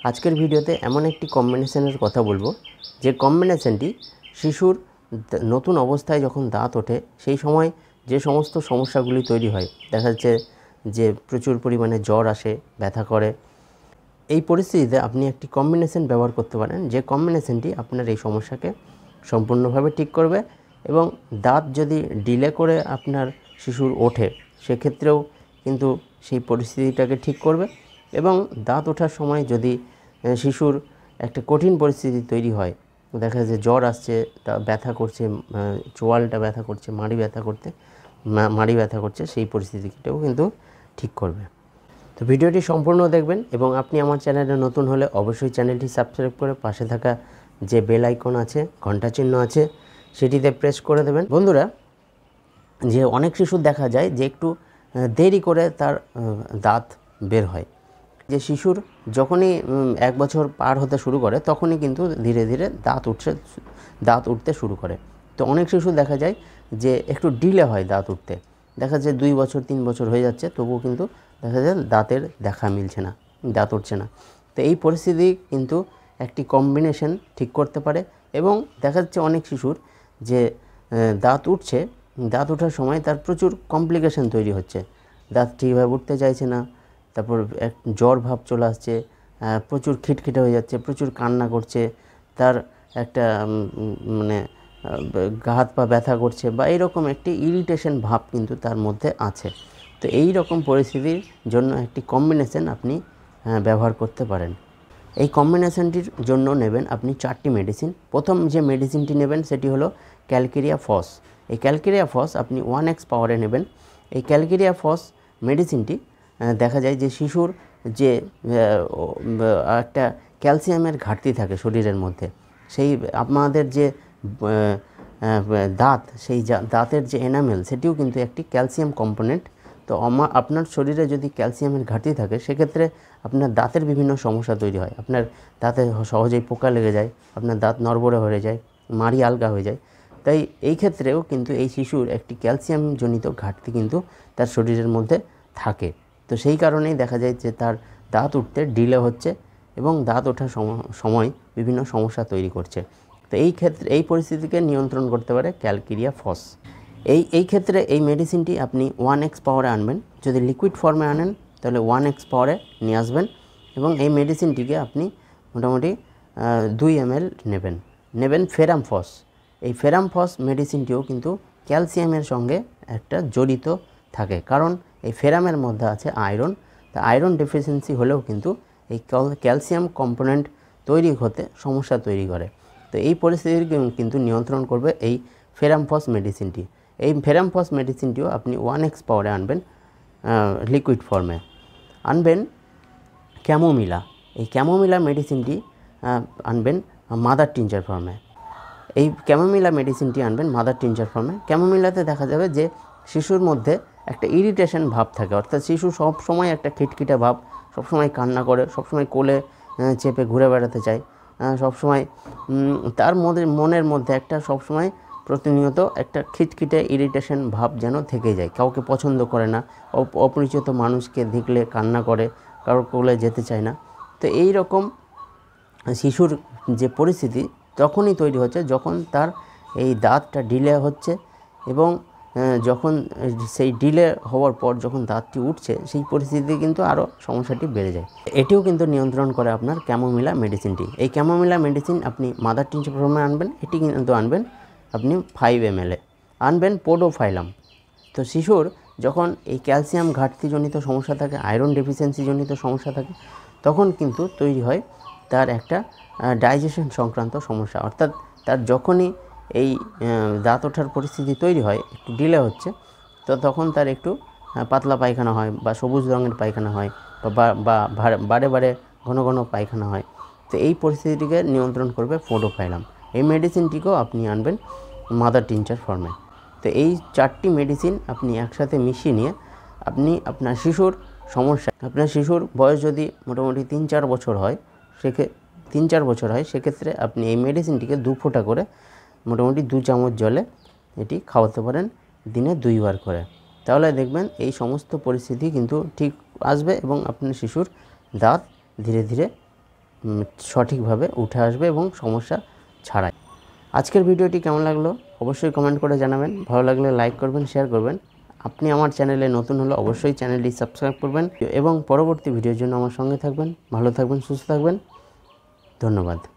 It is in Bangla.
আজকের ভিডিওতে এমন একটি কম্বিনেশনের কথা বলবো যে কম্বিনেশনটি শিশুর নতুন অবস্থায় যখন দাঁত ওঠে সেই সময় যে সমস্ত সমস্যাগুলি তৈরি হয়, দেখা যাচ্ছে যে প্রচুর পরিমাণে জ্বর আসে, ব্যথা করে, এই পরিস্থিতিতে আপনি একটি কম্বিনেশন ব্যবহার করতে পারেন যে কম্বিনেশনটি আপনার এই সমস্যাকে সম্পূর্ণভাবে ঠিক করবে এবং দাঁত যদি ডিলে করে আপনার শিশুর ওঠে সেক্ষেত্রেও কিন্তু সেই পরিস্থিতিটাকে ঠিক করবে এবং দাঁত ওঠার সময় যদি শিশুর একটা কঠিন পরিস্থিতি তৈরি হয়, দেখা যায় জ্বর আসছে, তা ব্যথা করছে, চোয়ালটা ব্যথা করছে, মাড়ি ব্যথা করছে, সেই পরিস্থিতিটাও কিন্তু ঠিক করবে। তো ভিডিওটি সম্পূর্ণ দেখবেন এবং আপনি আমার চ্যানেলে নতুন হলে অবশ্যই চ্যানেলটি সাবস্ক্রাইব করে পাশে থাকা যে বেল আইকন আছে, ঘন্টা চিহ্ন আছে, সেটিতে প্রেস করে দেবেন। বন্ধুরা, যে অনেক শিশুর দেখা যায় যে একটু দেরি করে তার দাঁত বের হয়। যে শিশুর যখনই 1 বছর পার হতে শুরু করে তখনই কিন্তু ধীরে ধীরে দাঁত উঠতে শুরু করে। তো অনেক শিশু দেখা যায় যে একটু ডিলে হয় দাঁত উঠতে, দেখা যায় 2 বছর 3 বছর হয়ে যাচ্ছে তবুও কিন্তু দেখা যায় দাঁতের দেখা মিলছে না, দাঁত উঠছে না। তো এই পরিস্থিতি কিন্তু একটি কম্বিনেশন ঠিক করতে পারে এবং দেখা যাচ্ছে অনেক শিশুর যে দাঁত উঠছে, দাঁত ওঠার সময় তার প্রচুর কমপ্লিকেশন তৈরি হচ্ছে, দাঁত ঠিকভাবে উঠতে চাইছে না, তারপর এক জ্বর ভাব চলে আসছে, প্রচুর খিটখিটে হয়ে যাচ্ছে, প্রচুর কান্না করছে, তার একটা মানে হাত পা ব্যথা করছে বা এইরকম একটি ইরিটেশন ভাব কিন্তু তার মধ্যে আছে। তো এই রকম পরিস্থিতির জন্য একটি কম্বিনেশন আপনি ব্যবহার করতে পারেন। এই কম্বিনেশনটির জন্য নেবেন আপনি 4টি মেডিসিন। প্রথম যে মেডিসিনটি নেবেন সেটি হলো ক্যালকেরিয়া ফস। এই ক্যালকেরিয়া ফস আপনি 1x পাওয়ারে নেবেন। এই ক্যালকেরিয়া ফস মেডিসিনটি দেখা যায় যে শিশুর যে একটা ক্যালসিয়ামের ঘাটতি থাকে শরীরের মধ্যে, সেই আমাদের যে দাঁত, সেই দাঁতের যে এনামেল সেটিও কিন্তু একটি ক্যালসিয়াম কম্পোনেন্ট। তো আপনার শরীরে যদি ক্যালসিয়ামের ঘাটতি থাকে সেক্ষেত্রে আপনার দাঁতের বিভিন্ন সমস্যা তৈরি হয়, আপনার দাঁতে সহজেই পোকা লেগে যায়, আপনার দাঁত নড়বড়ে হয়ে যায়, মাড়ি আলগা হয়ে যায়। তাই এই ক্ষেত্রেও কিন্তু এই শিশুর একটি ক্যালসিয়ামজনিত ঘাটতি কিন্তু তার শরীরের মধ্যে থাকে। তো সেই কারণেই দেখা যায় যে তার দাঁত উঠতে ডিলে হচ্ছে এবং দাঁত ওঠার সময় বিভিন্ন সমস্যা তৈরি করছে। তো এই পরিস্থিতিকে নিয়ন্ত্রণ করতে পারে ক্যালকেরিয়া ফস। এই ক্ষেত্রে এই মেডিসিনটি আপনি 1x পাওয়ারে আনবেন। যদি লিকুইড ফর্মে আনেন তাহলে 1x পাওয়ারে নিয়ে আসবেন এবং এই মেডিসিনটিকে আপনি মোটামুটি 2 ml নেবেন ফেরাম ফস। এই ফেরাম ফস মেডিসিনটিও কিন্তু ক্যালসিয়ামের সঙ্গে একটা জড়িত থাকে, কারণ এই ফেরামের মধ্যে আছে আয়রন। তা আয়রন ডেফিসিয়েন্সি হলেও কিন্তু এই ক্যালসিয়াম কম্পোনেন্ট তৈরি হতে সমস্যা তৈরি করে। তো এই পরিস্থিতির কিন্তু নিয়ন্ত্রণ করবে এই ফেরাম ফস মেডিসিনটি। এই ফেরাম ফস মেডিসিনটিও আপনি 1x পাওয়ারে আনবেন, লিকুইড ফর্মে আনবেন। ক্যামোমিলা, এই ক্যামোমিলা মেডিসিনটি আনবেন মাদার টিনচার ফর্মে। এই ক্যামোমিলা মেডিসিনটি আনবেন মাদার টিনচার ফর্মে। ক্যামোমিলাতে দেখা যাবে যে শিশুর মধ্যে একটা ইরিটেশন ভাব থাকে, অর্থাৎ শিশু সবসময় একটা খিটখিটে ভাব, সবসময় কান্না করে, সবসময় কোলে চেপে ঘুরে বেড়াতে চায়, সবসময় তার মনের মধ্যে একটা সবসময় প্রতিনিয়ত একটা খিটখিটে ইরিটেশন ভাব যেন থেকে যায়, কাউকে পছন্দ করে না, অপরিচিত মানুষকে দেখলে কান্না করে, কারোর কোলে যেতে চায় না। তো এই রকম শিশুর যে পরিস্থিতি তখনই তৈরি হচ্ছে যখন তার এই দাঁতটা ডিলে হচ্ছে এবং যখন সেই ডিলে হওয়ার পর যখন দাঁতটি উঠছে সেই পরিস্থিতিতে কিন্তু আরও সমস্যাটি বেড়ে যায়। এটিও কিন্তু নিয়ন্ত্রণ করে আপনার ক্যামোমিলা মেডিসিনটি। এই ক্যামোমিলা মেডিসিন আপনি মাদার টিনচার ফর্মে আনবেন। এটি কিন্তু আনবেন আপনি 5 ml আনবেন পোডোফাইলাম। তো শিশুর যখন এই ক্যালসিয়াম ঘাটতিজনিত সমস্যা থাকে, আয়রন ডেফিসিয়েন্সিজনিত সমস্যা থাকে, তখন কিন্তু তৈরি হয় তার একটা ডাইজেশন সংক্রান্ত সমস্যা, অর্থাৎ তার যখনই এই দাঁত ওঠার পরিস্থিতি তৈরি হয়, একটু ডিলে হচ্ছে, তো তখন তার একটু পাতলা পায়খানা হয় বা সবুজ রঙের পায়খানা হয় বা বারে বারে ঘন ঘন পায়খানা হয়। তো এই পরিস্থিতিটিকে নিয়ন্ত্রণ করবে পোডোফাইলাম। এই মেডিসিনটিকেও আপনি আনবেন মাদার টিনচার ফর্মে। তো এই 4টি মেডিসিন আপনি একসাথে মিশিয়ে নিয়ে আপনি আপনার শিশুর বয়স যদি মোটামুটি 3-4 বছর হয়, 3-4 বছর হয়, সেক্ষেত্রে আপনি এই মেডিসিনটিকে 2 ফোঁটা করে মোটামুটি 2 চামচ জলে এটি খাওয়াতে পারেন দিনে 2 বার করে। তাহলে দেখবেন এই সমস্ত পরিস্থিতি কিন্তু ঠিক আসবে এবং আপনার শিশুর দাঁত ধীরে ধীরে সঠিকভাবে উঠে আসবে এবং সমস্যা ছাড়াই। আজকের ভিডিওটি কেমন লাগলো অবশ্যই কমেন্ট করে জানাবেন। ভালো লাগলে লাইক করবেন, শেয়ার করবেন। আপনি আমার চ্যানেলে নতুন হলে অবশ্যই চ্যানেলটি সাবস্ক্রাইব করবেন এবং পরবর্তী ভিডিওর জন্য আমার সঙ্গে থাকবেন। ভালো থাকবেন, সুস্থ থাকবেন। ধন্যবাদ।